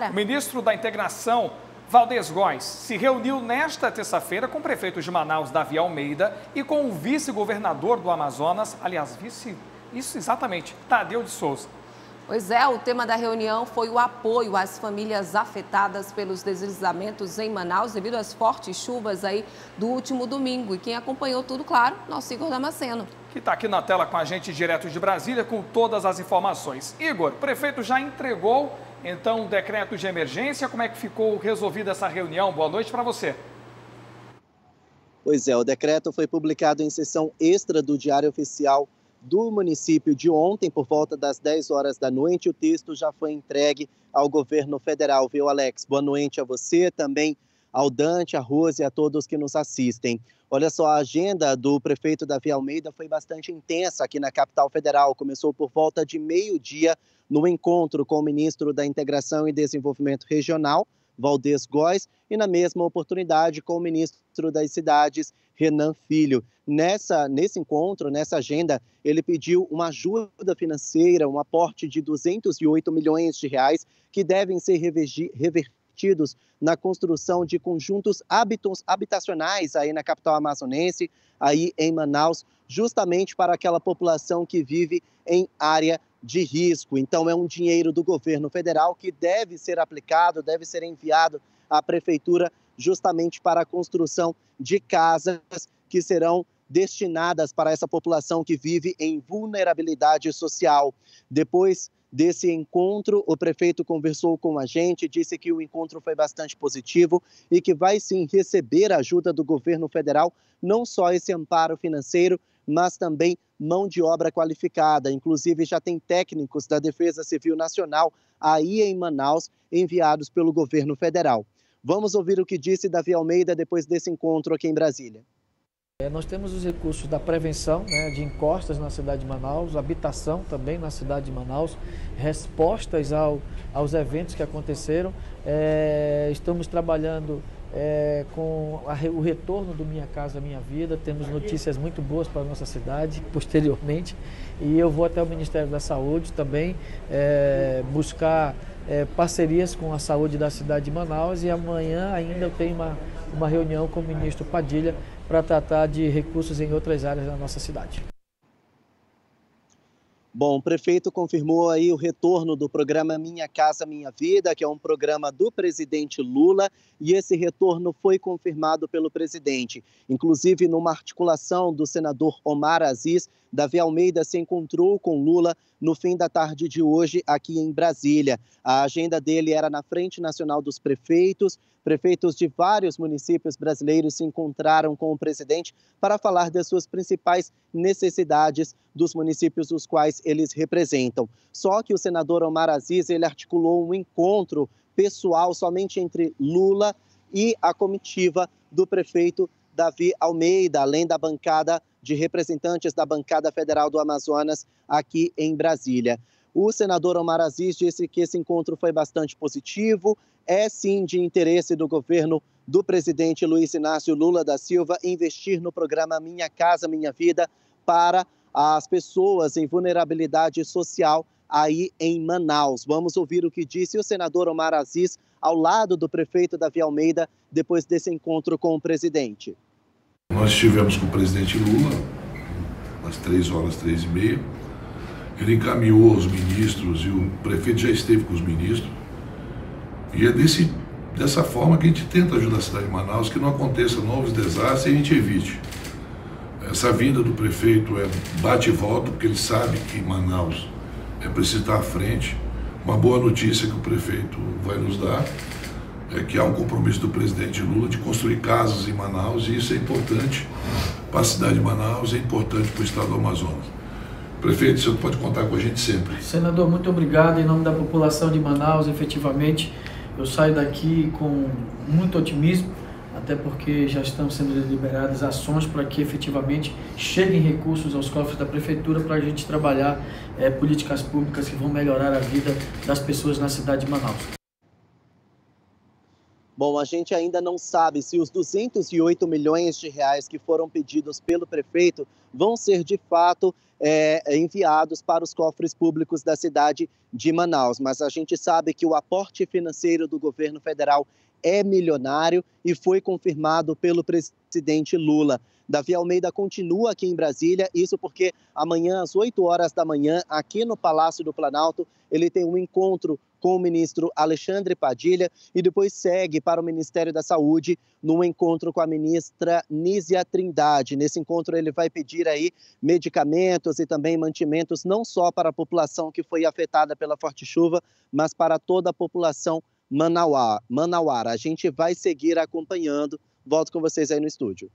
Bora. O ministro da Integração, Valdez Góes, se reuniu nesta terça-feira com o prefeito de Manaus, Davi Almeida, e com o vice-governador do Amazonas, aliás, isso exatamente, Tadeu de Souza. Pois é, o tema da reunião foi o apoio às famílias afetadas pelos deslizamentos em Manaus devido às fortes chuvas aí do último domingo. E quem acompanhou tudo, claro, nosso Igor Damasceno. Que está aqui na tela com a gente direto de Brasília com todas as informações. Igor, o prefeito já entregou então um decreto de emergência. Como é que ficou resolvida essa reunião? Boa noite para você. Pois é, o decreto foi publicado em sessão extra do Diário Oficial do município de ontem, por volta das 10 horas da noite. O texto já foi entregue ao governo federal, viu, Alex? Boa noite a você, também ao Dante, a Rose e a todos que nos assistem. Olha só, a agenda do prefeito Davi Almeida foi bastante intensa aqui na capital federal. Começou por volta de meio-dia no encontro com o ministro da Integração e Desenvolvimento Regional, Valdez Góes, e na mesma oportunidade com o ministro das Cidades, Renan Filho. Nesse encontro, nessa agenda, ele pediu uma ajuda financeira, um aporte de 208 milhões de reais que devem ser revertidos na construção de conjuntos habitacionais aí na capital amazonense, aí em Manaus, justamente para aquela população que vive em área de risco. Então, é um dinheiro do governo federal que deve ser aplicado, deve ser enviado à prefeitura justamente para a construção de casas que serão destinadas para essa população que vive em vulnerabilidade social. Depois desse encontro, o prefeito conversou com a gente, disse que o encontro foi bastante positivo e que vai sim receber a ajuda do governo federal, não só esse amparo financeiro, mas também mão de obra qualificada. Inclusive, já tem técnicos da Defesa Civil Nacional aí em Manaus, enviados pelo governo federal. Vamos ouvir o que disse Davi Almeida depois desse encontro aqui em Brasília. Nós temos os recursos da prevenção, de encostas na cidade de Manaus, habitação também na cidade de Manaus, respostas aos eventos que aconteceram. Estamos trabalhando com o retorno do Minha Casa Minha Vida. Temos notícias muito boas para a nossa cidade posteriormente. E eu vou até o Ministério da Saúde também buscar parcerias com a saúde da cidade de Manaus. E amanhã ainda eu tenho uma reunião com o ministro Padilha para tratar de recursos em outras áreas da nossa cidade. Bom, o prefeito confirmou aí o retorno do programa Minha Casa Minha Vida, que é um programa do presidente Lula, e esse retorno foi confirmado pelo presidente. Inclusive, numa articulação do senador Omar Aziz, Davi Almeida se encontrou com Lula no fim da tarde de hoje aqui em Brasília. A agenda dele era na Frente Nacional dos Prefeitos. Prefeitos de vários municípios brasileiros se encontraram com o presidente para falar das suas principais necessidades dos municípios dos quais eles representam. Só que o senador Omar Aziz, ele articulou um encontro pessoal somente entre Lula e a comitiva do prefeito Davi Almeida, além da bancada de representantes da bancada federal do Amazonas aqui em Brasília. O senador Omar Aziz disse que esse encontro foi bastante positivo, é sim de interesse do governo do presidente Luiz Inácio Lula da Silva investir no programa Minha Casa Minha Vida para as pessoas em vulnerabilidade social aí em Manaus. Vamos ouvir o que disse o senador Omar Aziz ao lado do prefeito Davi Almeida depois desse encontro com o presidente. Nós estivemos com o presidente Lula às 3 horas, 3h30. Ele encaminhou os ministros e o prefeito já esteve com os ministros. E é dessa forma que a gente tenta ajudar a cidade de Manaus, que não aconteça novos desastres e a gente evite. Essa vinda do prefeito é bate e volta, porque ele sabe que Manaus precisa estar à frente. Uma boa notícia que o prefeito vai nos dar é que há um compromisso do presidente Lula de construir casas em Manaus, e isso é importante para a cidade de Manaus, é importante para o estado do Amazonas. Prefeito, o senhor pode contar com a gente sempre. Senador, muito obrigado. Em nome da população de Manaus, efetivamente, eu saio daqui com muito otimismo, até porque já estão sendo liberadas ações para que efetivamente cheguem recursos aos cofres da prefeitura para a gente trabalhar políticas públicas que vão melhorar a vida das pessoas na cidade de Manaus. Bom, a gente ainda não sabe se os 208 milhões de reais que foram pedidos pelo prefeito vão ser de fato enviados para os cofres públicos da cidade de Manaus. Mas a gente sabe que o aporte financeiro do governo federal é milionário e foi confirmado pelo presidente Lula. Davi Almeida continua aqui em Brasília, isso porque amanhã, às 8 horas da manhã, aqui no Palácio do Planalto, ele tem um encontro com o ministro Alexandre Padilha e depois segue para o Ministério da Saúde num encontro com a ministra Nízia Trindade. Nesse encontro ele vai pedir aí medicamentos e também mantimentos não só para a população que foi afetada pela forte chuva, mas para toda a população manauara. A gente vai seguir acompanhando. Volto com vocês aí no estúdio.